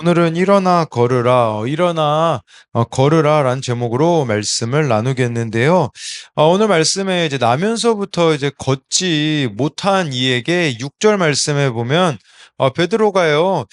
오늘은 일어나 걸으라, 일어나 걸으라라는 제목으로 말씀을 나누겠는데요. 오늘 말씀에 이제 나면서부터 이제 걷지 못한 이에게 6절 말씀에 보면 베드로가요,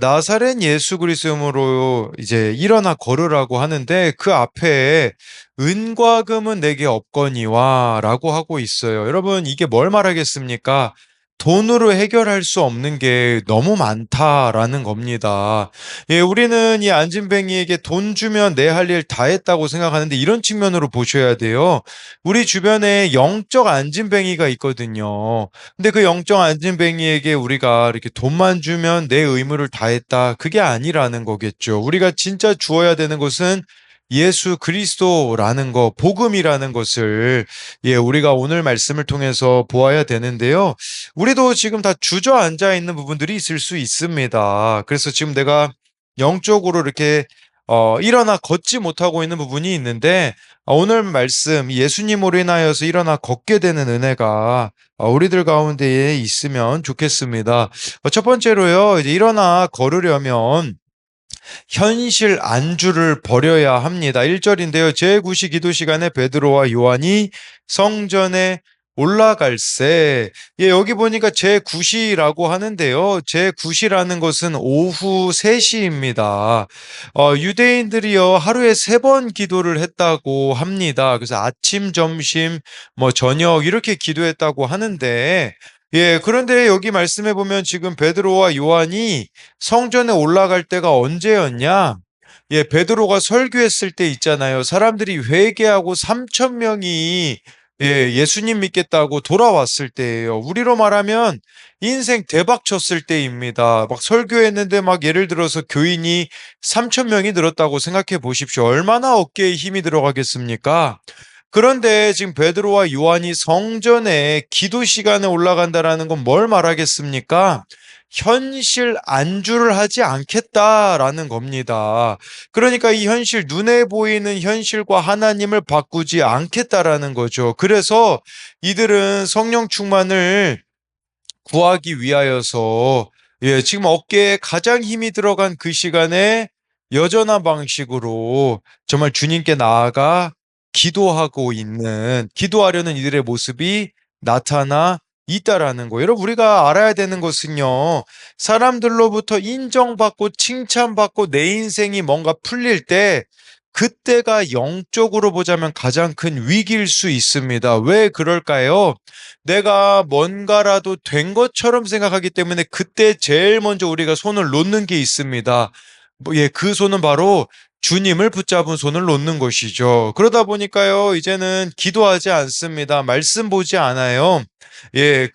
나사렛 예수 그리스도로 이제 일어나 걸으라고 하는데 그 앞에 은과 금은 내게 없거니와라고 하고 있어요. 여러분, 이게 뭘 말하겠습니까? 돈으로 해결할 수 없는 게 너무 많다라는 겁니다. 예, 우리는 이 안진뱅이에게 돈 주면 내 할 일 다 했다고 생각하는데 이런 측면으로 보셔야 돼요. 우리 주변에 영적 안진뱅이가 있거든요. 근데 그 영적 안진뱅이에게 우리가 이렇게 돈만 주면 내 의무를 다 했다. 그게 아니라는 거겠죠. 우리가 진짜 주어야 되는 것은 예수 그리스도라는 거, 복음이라는 것을 우리가 오늘 말씀을 통해서 보아야 되는데요. 우리도 지금 다 주저앉아 있는 부분들이 있을 수 있습니다. 그래서 지금 내가 영적으로 이렇게 일어나 걷지 못하고 있는 부분이 있는데 오늘 말씀 예수님으로 인하여서 일어나 걷게 되는 은혜가 우리들 가운데에 있으면 좋겠습니다. 첫 번째로요, 이제 일어나 걸으려면 현실 안주를 버려야 합니다. 1절인데요. 제9시 기도 시간에 베드로와 요한이 성전에 올라갈새. 여기 보니까 제9시라고 하는데요. 제9시라는 것은 오후 3시입니다. 유대인들이요, 하루에 3번 기도를 했다고 합니다. 그래서 아침, 점심, 저녁 이렇게 기도했다고 하는데, 그런데 여기 말씀해 보면 지금 베드로와 요한이 성전에 올라갈 때가 언제였냐? 베드로가 설교했을 때 있잖아요. 사람들이 회개하고 3천 명이 예수님 믿겠다고 돌아왔을 때예요. 우리로 말하면 인생 대박 쳤을 때입니다. 막 설교했는데 막 예를 들어서 교인이 3천 명이 늘었다고 생각해 보십시오. 얼마나 어깨에 힘이 들어가겠습니까? 그런데 지금 베드로와 요한이 성전에 기도 시간에 올라간다라는 건 뭘 말하겠습니까? 현실 안주를 하지 않겠다라는 겁니다. 그러니까 이 현실, 눈에 보이는 현실과 하나님을 바꾸지 않겠다라는 거죠. 그래서 이들은 성령 충만을 구하기 위하여서 지금 어깨에 가장 힘이 들어간 그 시간에 여전한 방식으로 정말 주님께 나아가 기도하려는 이들의 모습이 나타나 있다라는 거. 여러분, 우리가 알아야 되는 것은요, 사람들로부터 인정받고 칭찬받고 내 인생이 뭔가 풀릴 때, 그때가 영적으로 보자면 가장 큰 위기일 수 있습니다. 왜 그럴까요? 내가 뭔가라도 된 것처럼 생각하기 때문에 그때 제일 먼저 우리가 손을 놓는 게 있습니다. 그 손은 바로 주님을 붙잡은 손을 놓는 것이죠. 그러다 보니까요, 이제는 기도하지 않습니다. 말씀 보지 않아요.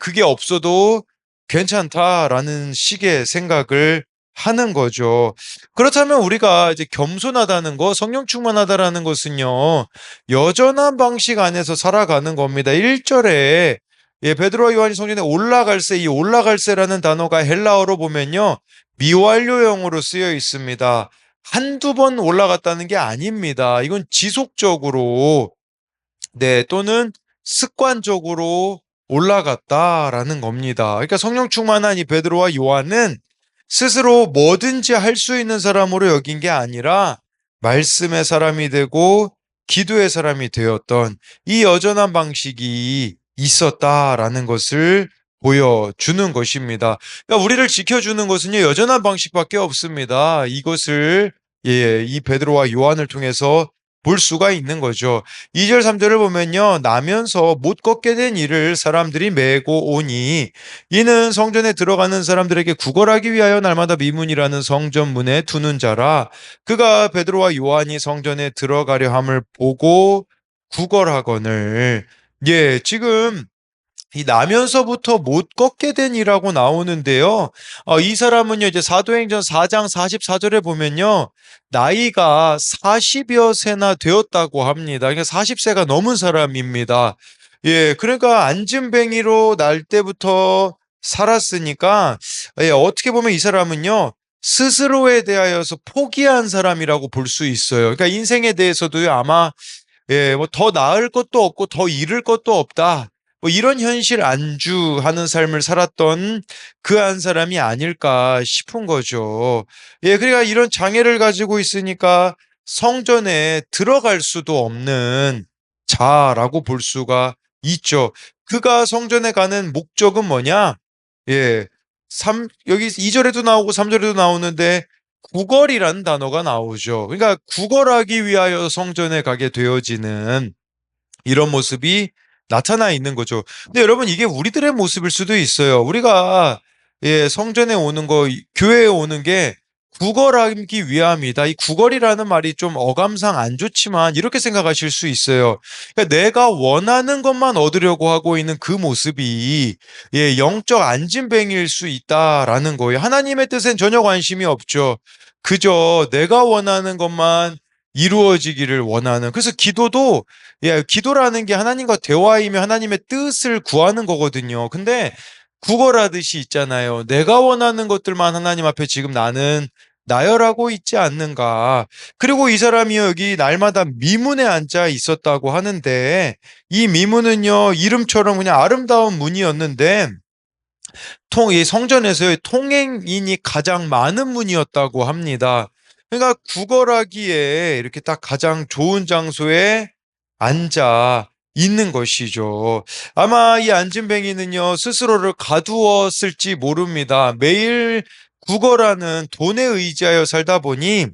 그게 없어도 괜찮다라는 식의 생각을 하는 거죠. 그렇다면 우리가 이제 겸손하다는 거, 성령 충만하다라는 것은요, 여전한 방식 안에서 살아가는 겁니다. 1절에 베드로와 요한이 성전에 올라갈새, 이 올라갈새라는 단어가 헬라어로 보면요, 미완료형으로 쓰여 있습니다. 한두 번 올라갔다는 게 아닙니다. 이건 지속적으로, 또는 습관적으로 올라갔다라는 겁니다. 그러니까 성령 충만한 이 베드로와 요한은 스스로 뭐든지 할 수 있는 사람으로 여긴 게 아니라 말씀의 사람이 되고 기도의 사람이 되었던 이 여전한 방식이 있었다라는 것을 보여주는 것입니다. 그러니까 우리를 지켜주는 것은요, 여전한 방식밖에 없습니다. 이것을 이 베드로와 요한을 통해서 볼 수가 있는 거죠. 2절, 3절을 보면요, 나면서 못 걷게 된 이를 사람들이 메고 오니 이는 성전에 들어가는 사람들에게 구걸하기 위하여 날마다 미문이라는 성전문에 두는 자라. 그가 베드로와 요한이 성전에 들어가려 함을 보고 구걸하거늘. 지금 이 나면서부터 못 걷게 된 이라고 나오는데요. 이 사람은요, 이제 사도행전 4장 44절에 보면요, 나이가 40여 세나 되었다고 합니다. 그러니까 40세가 넘은 사람입니다. 그러니까 안진뱅이로 날 때부터 살았으니까, 어떻게 보면 이 사람은요, 스스로에 대하여서 포기한 사람이라고 볼 수 있어요. 그러니까 인생에 대해서도요, 아마 뭐 더 나을 것도 없고 더 잃을 것도 없다. 뭐 이런 현실 안주하는 삶을 살았던 그 한 사람이 아닐까 싶은 거죠. 예, 그러니까 이런 장애를 가지고 있으니까 성전에 들어갈 수도 없는 자라고 볼 수가 있죠. 그가 성전에 가는 목적은 뭐냐? 예. 여기 2절에도 나오고 3절에도 나오는데 구걸이라는 단어가 나오죠. 그러니까 구걸하기 위하여 성전에 가게 되어지는 이런 모습이 나타나 있는 거죠. 근데 여러분 이게 우리들의 모습일 수도 있어요. 우리가 성전에 오는 거, 교회에 오는 게 구걸하기 위함이다. 이 구걸이라는 말이 좀 어감상 안 좋지만 이렇게 생각하실 수 있어요. 그러니까 내가 원하는 것만 얻으려고 하고 있는 그 모습이 영적 안진뱅이일 수 있다라는 거예요. 하나님의 뜻엔 전혀 관심이 없죠. 그저 내가 원하는 것만 이루어지기를 원하는. 그래서 기도도 기도라는 게 하나님과 대화이며 하나님의 뜻을 구하는 거거든요. 근데 구걸하듯이 있잖아요. 내가 원하는 것들만 하나님 앞에 지금 나는 나열하고 있지 않는가. 그리고 이 사람이 여기 날마다 미문에 앉아 있었다고 하는데 이 미문은요, 이름처럼 그냥 아름다운 문이었는데 이 성전에서의 통행인이 가장 많은 문이었다고 합니다. 그러니까 구걸하기에 이렇게 딱 가장 좋은 장소에 앉아 있는 것이죠. 아마 이 안진뱅이는요, 스스로를 가두었을지 모릅니다. 매일 구걸하는 돈에 의지하여 살다 보니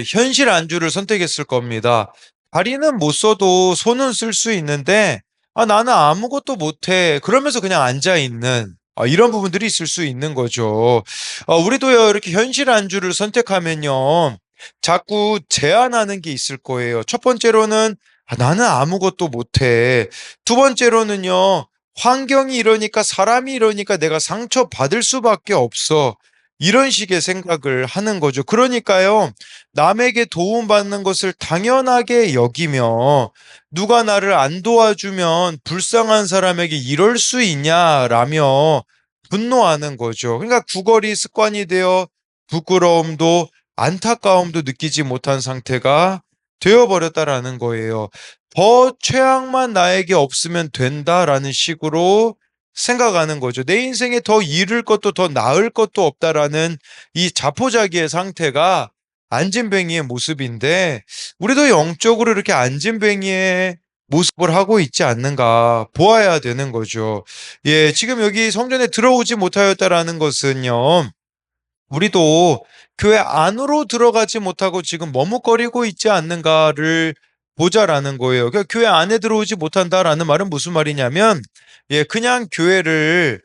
현실 안주를 선택했을 겁니다. 다리는 못 써도 손은 쓸 수 있는데, 나는 아무것도 못해. 그러면서 그냥 앉아 있는, 이런 부분들이 있을 수 있는 거죠. 우리도요, 이렇게 현실 안주를 선택하면요, 자꾸 제한하는 게 있을 거예요. 첫 번째로는, 나는 아무것도 못해. 두 번째로는요, 환경이 이러니까, 사람이 이러니까 내가 상처받을 수밖에 없어. 이런 식의 생각을 하는 거죠. 그러니까요, 남에게 도움받는 것을 당연하게 여기며 누가 나를 안 도와주면 불쌍한 사람에게 이럴 수 있냐라며 분노하는 거죠. 그러니까 구걸이 습관이 되어 부끄러움도 안타까움도 느끼지 못한 상태가 되어버렸다라는 거예요. 더 최악만 나에게 없으면 된다라는 식으로 생각하는 거죠. 내 인생에 더 잃을 것도 더 나을 것도 없다라는 이 자포자기의 상태가 안진뱅이의 모습인데 우리도 영적으로 이렇게 안진뱅이의 모습을 하고 있지 않는가 보아야 되는 거죠. 예, 지금 여기 성전에 들어오지 못하였다라는 것은요. 우리도 교회 안으로 들어가지 못하고 지금 머뭇거리고 있지 않는가를 보자라는 거예요. 그러니까 교회 안에 들어오지 못한다라는 말은 무슨 말이냐면, 그냥 교회를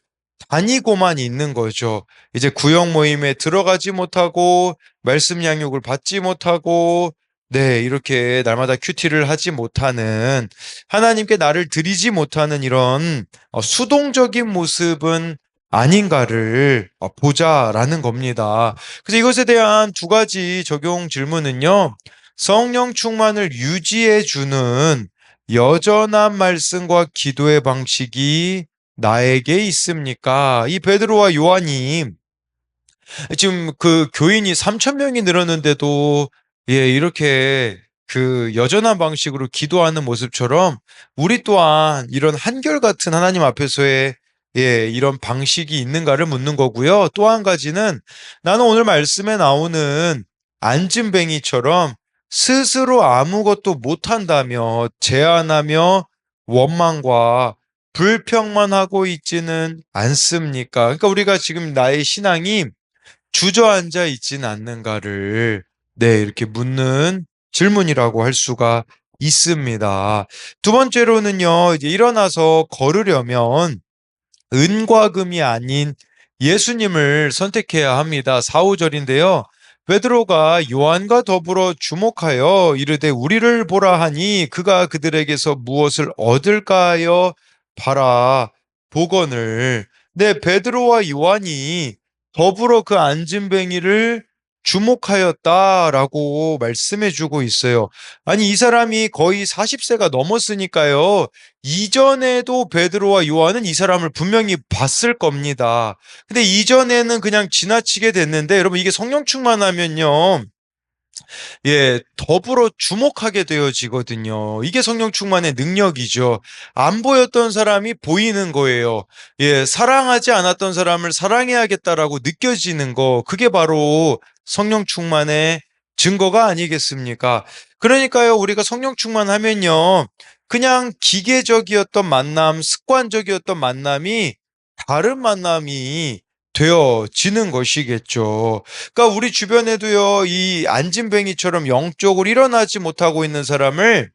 다니고만 있는 거죠. 이제 구역 모임에 들어가지 못하고, 말씀 양육을 받지 못하고, 이렇게 날마다 큐티를 하지 못하는, 하나님께 나를 드리지 못하는 이런 수동적인 모습은 아닌가를 보자라는 겁니다. 그래서 이것에 대한 두 가지 적용 질문은요. 성령 충만을 유지해 주는 여전한 말씀과 기도의 방식이 나에게 있습니까? 이 베드로와 요한이 지금 그 교인이 3천 명이 늘었는데도 이렇게 그 여전한 방식으로 기도하는 모습처럼 우리 또한 이런 한결같은 하나님 앞에서의 이런 방식이 있는가를 묻는 거고요. 또 한 가지는 나는 오늘 말씀에 나오는 안진뱅이처럼 스스로 아무것도 못한다며 제안하며 원망과 불평만 하고 있지는 않습니까? 그러니까 우리가 지금 나의 신앙이 주저앉아 있진 않는가를 이렇게 묻는 질문이라고 할 수가 있습니다. 두 번째로는요, 이제 일어나서 걸으려면 은과 금이 아닌 예수님을 선택해야 합니다. 4, 5절인데요. 베드로가 요한과 더불어 주목하여 이르되 우리를 보라 하니 그가 그들에게서 무엇을 얻을까 하여 바라 보거늘. 베드로와 요한이 더불어 그 안진뱅이를 주목하였다라고 말씀해 주고 있어요. 아니, 이 사람이 거의 40세가 넘었으니까요. 이전에도 베드로와 요한은 이 사람을 분명히 봤을 겁니다. 근데 이전에는 그냥 지나치게 됐는데 여러분 이게 성령 충만하면요. 더불어 주목하게 되어지거든요. 이게 성령 충만의 능력이죠. 안 보였던 사람이 보이는 거예요. 사랑하지 않았던 사람을 사랑해야겠다라고 느껴지는 거, 그게 바로 성령 충만의 증거가 아니겠습니까? 그러니까요, 우리가 성령 충만하면요, 그냥 기계적이었던 만남, 습관적이었던 만남이 다른 만남이 되어지는 것이겠죠. 그러니까 우리 주변에도요, 이 안진뱅이처럼 영적으로 일어나지 못하고 있는 사람을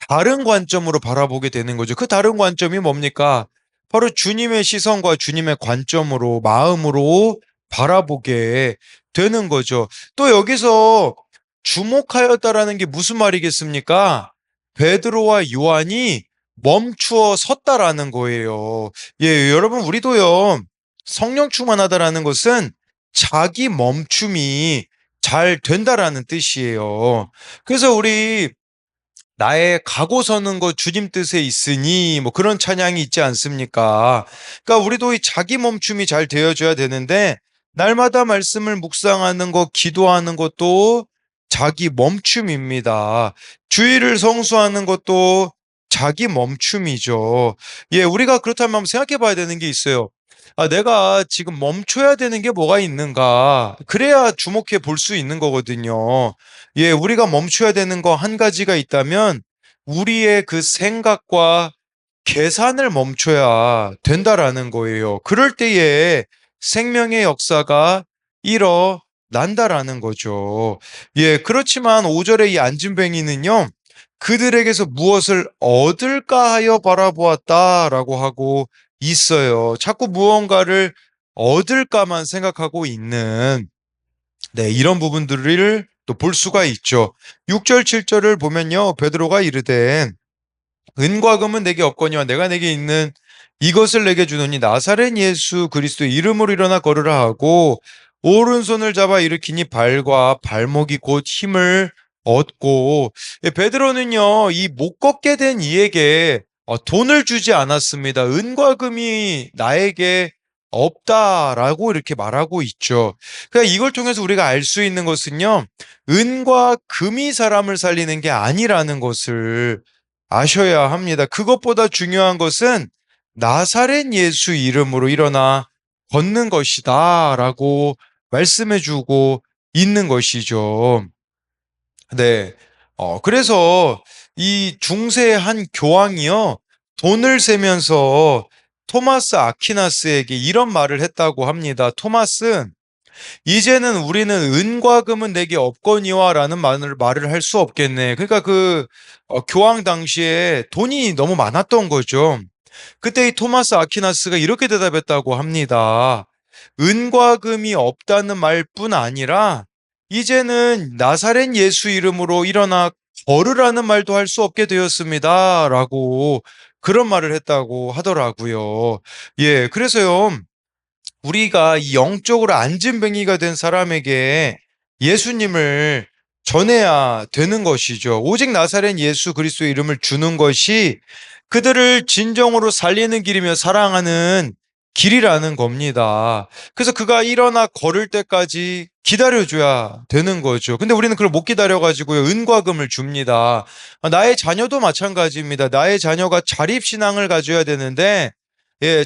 다른 관점으로 바라보게 되는 거죠. 그 다른 관점이 뭡니까? 바로 주님의 시선과 주님의 관점으로, 마음으로 바라보게 되는 거죠. 또 여기서 주목하였다라는 게 무슨 말이겠습니까? 베드로와 요한이 멈추어 섰다라는 거예요. 여러분, 우리도요, 성령 충만하다라는 것은 자기 멈춤이 잘 된다라는 뜻이에요. 그래서 우리 나의 가고 서는 것 주님 뜻에 있으니 뭐 그런 찬양이 있지 않습니까? 그러니까 우리도 이 자기 멈춤이 잘 되어줘야 되는데 날마다 말씀을 묵상하는 것, 기도하는 것도 자기 멈춤입니다. 주의를 성수하는 것도 자기 멈춤이죠. 우리가 그렇다면 한번 생각해 봐야 되는 게 있어요. 내가 지금 멈춰야 되는 게 뭐가 있는가? 그래야 주목해 볼 수 있는 거거든요. 우리가 멈춰야 되는 거 한 가지가 있다면 우리의 그 생각과 계산을 멈춰야 된다라는 거예요. 그럴 때에 생명의 역사가 일어난다라는 거죠. 그렇지만 5절의 이 안진뱅이는요, 그들에게서 무엇을 얻을까 하여 바라보았다라고 하고 있어요. 자꾸 무언가를 얻을까만 생각하고 있는, 이런 부분들을 또 볼 수가 있죠. 6절, 7절을 보면요, 베드로가 이르되 은과 금은 내게 없거니와 내가 내게 있는 이것을 내게 주노니 나사렛 예수 그리스도의 이름으로 일어나 걸으라 하고 오른손을 잡아 일으키니 발과 발목이 곧 힘을 얻고, 베드로는요, 이 못 걷게 된 이에게 돈을 주지 않았습니다. 은과 금이 나에게 없다라고 이렇게 말하고 있죠. 그러니까 이걸 통해서 우리가 알 수 있는 것은요, 은과 금이 사람을 살리는 게 아니라는 것을 아셔야 합니다. 그것보다 중요한 것은 나사렛 예수 이름으로 일어나 걷는 것이다 라고 말씀해 주고 있는 것이죠. 네. 그래서 이 중세의 한 교황이요, 돈을 세면서 토마스 아퀴나스에게 이런 말을 했다고 합니다. 토마스, 이제는 우리는 은과 금은 내게 없거니와 라는 말을 할 수 없겠네. 그러니까 교황 당시에 돈이 너무 많았던 거죠. 그때 이 토마스 아퀴나스가 이렇게 대답했다고 합니다. 은과 금이 없다는 말뿐 아니라 이제는 나사렛 예수 이름으로 일어나 걸으라는 말도 할 수 없게 되었습니다. 라고 그런 말을 했다고 하더라고요. 그래서요, 우리가 이 영적으로 안진뱅이가 된 사람에게 예수님을 전해야 되는 것이죠. 오직 나사렛 예수 그리스도의 이름을 주는 것이 그들을 진정으로 살리는 길이며 사랑하는 길이라는 겁니다. 그래서 그가 일어나 걸을 때까지 기다려줘야 되는 거죠. 근데 우리는 그걸 못 기다려가지고요, 은과 금을 줍니다. 나의 자녀도 마찬가지입니다. 나의 자녀가 자립신앙을 가져야 되는데,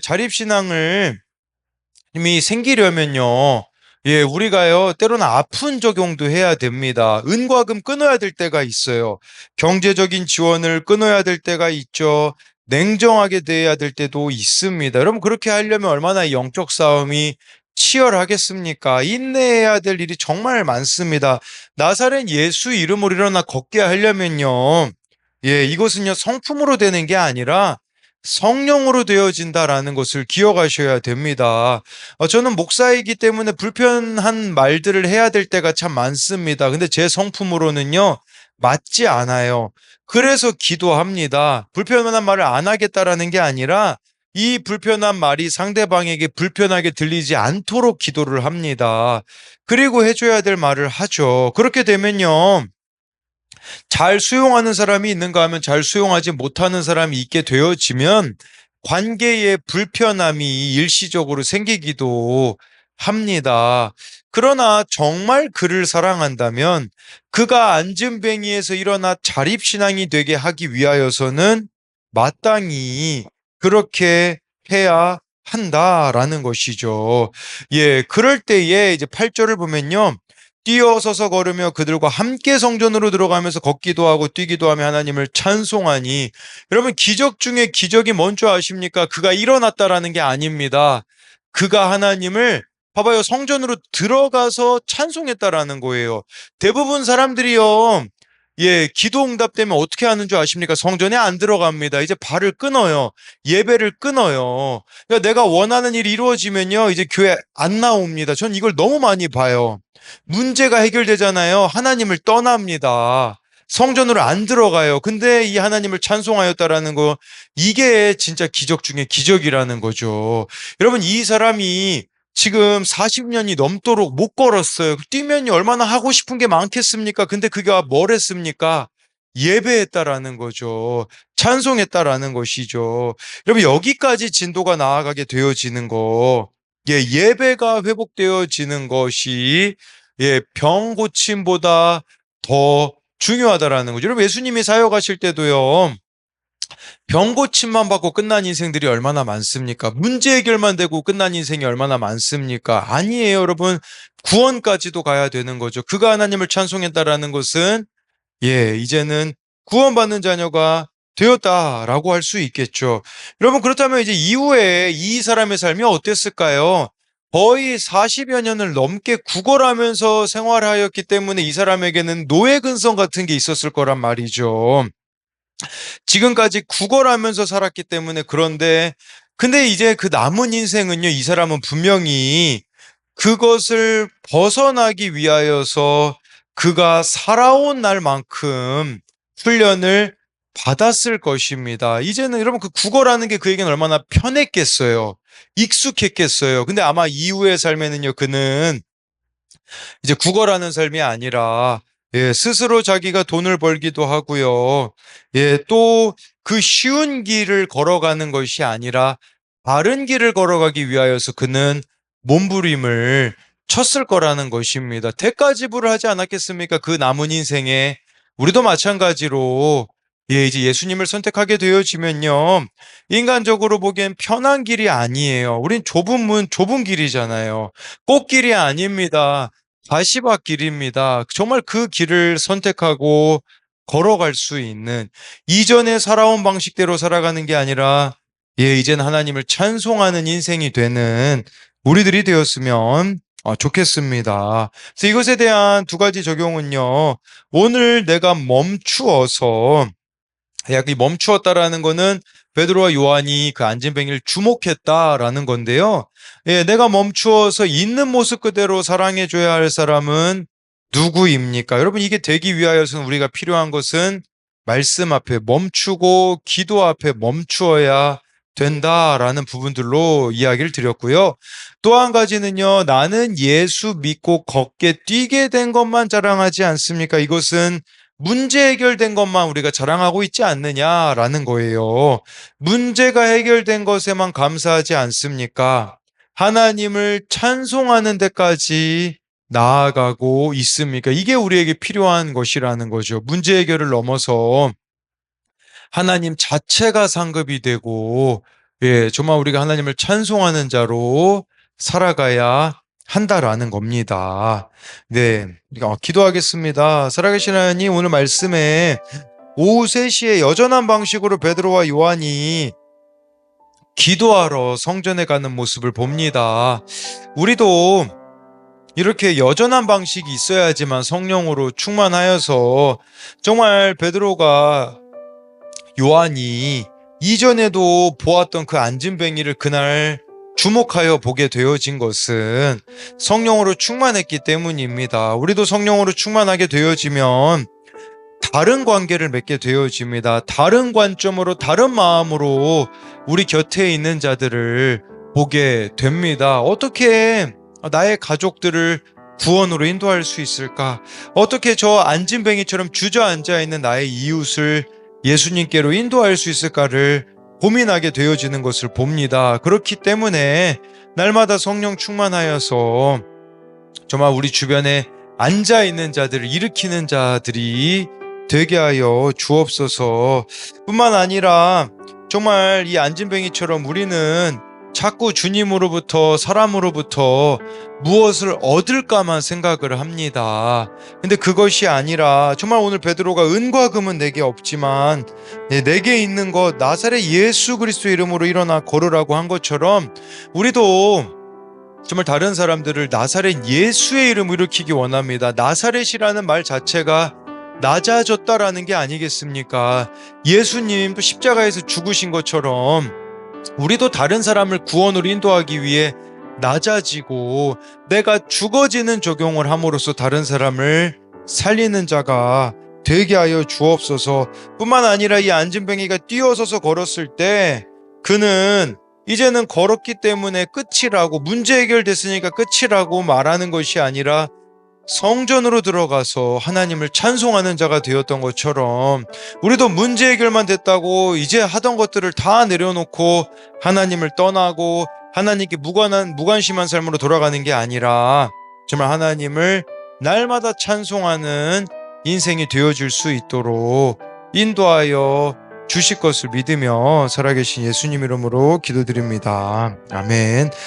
자립신앙을 힘이 생기려면요, 우리가요, 때로는 아픈 적용도 해야 됩니다. 은과 금 끊어야 될 때가 있어요. 경제적인 지원을 끊어야 될 때가 있죠. 냉정하게 대해야 될 때도 있습니다. 여러분, 그렇게 하려면 얼마나 이 영적 싸움이 치열하겠습니까? 인내해야 될 일이 정말 많습니다. 나사렛 예수 이름으로 일어나 걷게 하려면요, 이것은요, 성품으로 되는 게 아니라 성령으로 되어진다라는 것을 기억하셔야 됩니다. 저는 목사이기 때문에 불편한 말들을 해야 될 때가 참 많습니다. 근데 제 성품으로는요, 맞지 않아요. 그래서 기도합니다. 불편한 말을 안 하겠다라는 게 아니라 이 불편한 말이 상대방에게 불편하게 들리지 않도록 기도를 합니다. 그리고 해줘야 될 말을 하죠. 그렇게 되면요, 잘 수용하는 사람이 있는가 하면 잘 수용하지 못하는 사람이 있게 되어지면 관계의 불편함이 일시적으로 생기기도 합니다. 그러나 정말 그를 사랑한다면 그가 안진뱅이에서 일어나 자립신앙이 되게 하기 위하여서는 마땅히 그렇게 해야 한다라는 것이죠. 예, 그럴 때에 이제 8절을 보면요. 뛰어서서 걸으며 그들과 함께 성전으로 들어가면서 걷기도 하고 뛰기도 하며 하나님을 찬송하니, 여러분 기적 중에 기적이 뭔 줄 아십니까? 그가 일어났다라는 게 아닙니다. 그가 하나님을 봐봐요. 성전으로 들어가서 찬송했다라는 거예요. 대부분 사람들이요. 예, 기도 응답되면 어떻게 하는 줄 아십니까? 성전에 안 들어갑니다. 이제 발을 끊어요. 예배를 끊어요. 그러니까 내가 원하는 일이 이루어지면요. 이제 교회 안 나옵니다. 전 이걸 너무 많이 봐요. 문제가 해결되잖아요. 하나님을 떠납니다. 성전으로 안 들어가요. 근데 이 하나님을 찬송하였다라는 거, 이게 진짜 기적 중에 기적이라는 거죠. 여러분, 이 사람이 지금 40년이 넘도록 못 걸었어요. 뛰면요, 얼마나 하고 싶은 게 많겠습니까? 근데 그게 뭘 했습니까? 예배했다라는 거죠. 찬송했다라는 것이죠. 여러분, 여기까지 진도가 나아가게 되어지는 거, 예, 예배가 회복되어지는 것이, 예, 병 고침보다 더 중요하다라는 거죠. 여러분, 예수님이 사역하실 때도요, 병 고침만 받고 끝난 인생들이 얼마나 많습니까? 문제 해결만 되고 끝난 인생이 얼마나 많습니까? 아니에요, 여러분. 구원까지도 가야 되는 거죠. 그가 하나님을 찬송했다라는 것은, 예, 이제는 구원받는 자녀가 되었다라고 할 수 있겠죠. 여러분, 그렇다면 이제 이후에 이 사람의 삶이 어땠을까요? 거의 40여 년을 넘게 구걸하면서 생활하였기 때문에 이 사람에게는 노예 근성 같은 게 있었을 거란 말이죠. 지금까지 구걸하면서 살았기 때문에. 그런데 근데 이제 그 남은 인생은요, 이 사람은 분명히 그것을 벗어나기 위하여서 그가 살아온 날만큼 훈련을 받았을 것입니다. 이제는 여러분, 그 구걸하는 게 그에게는 얼마나 편했겠어요. 익숙했겠어요. 근데 아마 이후의 삶에는요, 그는 이제 구걸하는 삶이 아니라, 예, 스스로 자기가 돈을 벌기도 하고요. 예, 또 그 쉬운 길을 걸어가는 것이 아니라 바른 길을 걸어가기 위하여서 그는 몸부림을 쳤을 거라는 것입니다. 대가 지불을 하지 않았겠습니까? 그 남은 인생에. 우리도 마찬가지로, 예, 이제 예수님을 선택하게 되어지면요, 인간적으로 보기엔 편한 길이 아니에요. 우린 좁은 문, 좁은 길이잖아요. 꽃길이 아닙니다. 가시밭길입니다. 정말 그 길을 선택하고 걸어갈 수 있는, 이전에 살아온 방식대로 살아가는 게 아니라, 예, 이젠 하나님을 찬송하는 인생이 되는 우리들이 되었으면 좋겠습니다. 그래서 이것에 대한 두 가지 적용은요, 오늘 내가 멈추어서, 이 멈추었다라는 거는 베드로와 요한이 그 안진뱅이를 주목했다라는 건데요. 예, 내가 멈추어서 있는 모습 그대로 사랑해줘야 할 사람은 누구입니까? 여러분, 이게 되기 위하여서는 우리가 필요한 것은 말씀 앞에 멈추고 기도 앞에 멈추어야 된다라는 부분들로 이야기를 드렸고요. 또 한 가지는요, 나는 예수 믿고 걷게 뛰게 된 것만 자랑하지 않습니까? 이것은 문제 해결된 것만 우리가 자랑하고 있지 않느냐라는 거예요. 문제가 해결된 것에만 감사하지 않습니까? 하나님을 찬송하는 데까지 나아가고 있습니까? 이게 우리에게 필요한 것이라는 거죠. 문제 해결을 넘어서 하나님 자체가 상급이 되고, 예, 정말 우리가 하나님을 찬송하는 자로 살아가야 한다라는 겁니다. 네, 기도하겠습니다. 살아계신 하나님, 오늘 말씀에 오후 3시에 여전한 방식으로 베드로와 요한이 기도하러 성전에 가는 모습을 봅니다. 우리도 이렇게 여전한 방식이 있어야지만 성령으로 충만하여서 정말 베드로가, 요한이 이전에도 보았던 그 안진뱅이를 그날 주목하여 보게 되어진 것은 성령으로 충만했기 때문입니다. 우리도 성령으로 충만하게 되어지면 다른 관계를 맺게 되어집니다. 다른 관점으로, 다른 마음으로 우리 곁에 있는 자들을 보게 됩니다. 어떻게 나의 가족들을 구원으로 인도할 수 있을까? 어떻게 저 안진뱅이처럼 주저앉아 있는 나의 이웃을 예수님께로 인도할 수 있을까를 고민하게 되어지는 것을 봅니다. 그렇기 때문에 날마다 성령 충만하여서 정말 우리 주변에 앉아 있는 자들을 일으키는 자들이 되게 하여 주옵소서. 뿐만 아니라 정말 이 안진뱅이처럼 우리는 자꾸 주님으로부터 사람으로부터 무엇을 얻을까만 생각을 합니다. 근데 그것이 아니라 정말 오늘 베드로가 은과 금은 내게 없지만 내게 있는 것 나사렛 예수 그리스도의 이름으로 일어나 걸으라고 한 것처럼 우리도 정말 다른 사람들을 나사렛 예수의 이름으로 일으키기 원합니다. 나사렛이라는 말 자체가 낮아졌다라는 게 아니겠습니까? 예수님도 십자가에서 죽으신 것처럼 우리도 다른 사람을 구원으로 인도하기 위해 낮아지고 내가 죽어지는 적용을 함으로써 다른 사람을 살리는 자가 되게 하여 주옵소서. 뿐만 아니라 이 안진뱅이가 뛰어서서 걸었을 때 그는 이제는 걸었기 때문에 끝이라고, 문제 해결됐으니까 끝이라고 말하는 것이 아니라 성전으로 들어가서 하나님을 찬송하는 자가 되었던 것처럼 우리도 문제 해결만 됐다고 이제 하던 것들을 다 내려놓고 하나님을 떠나고 하나님께 무관심한 삶으로 돌아가는 게 아니라 정말 하나님을 날마다 찬송하는 인생이 되어줄 수 있도록 인도하여 주실 것을 믿으며 살아계신 예수님 이름으로 기도드립니다. 아멘.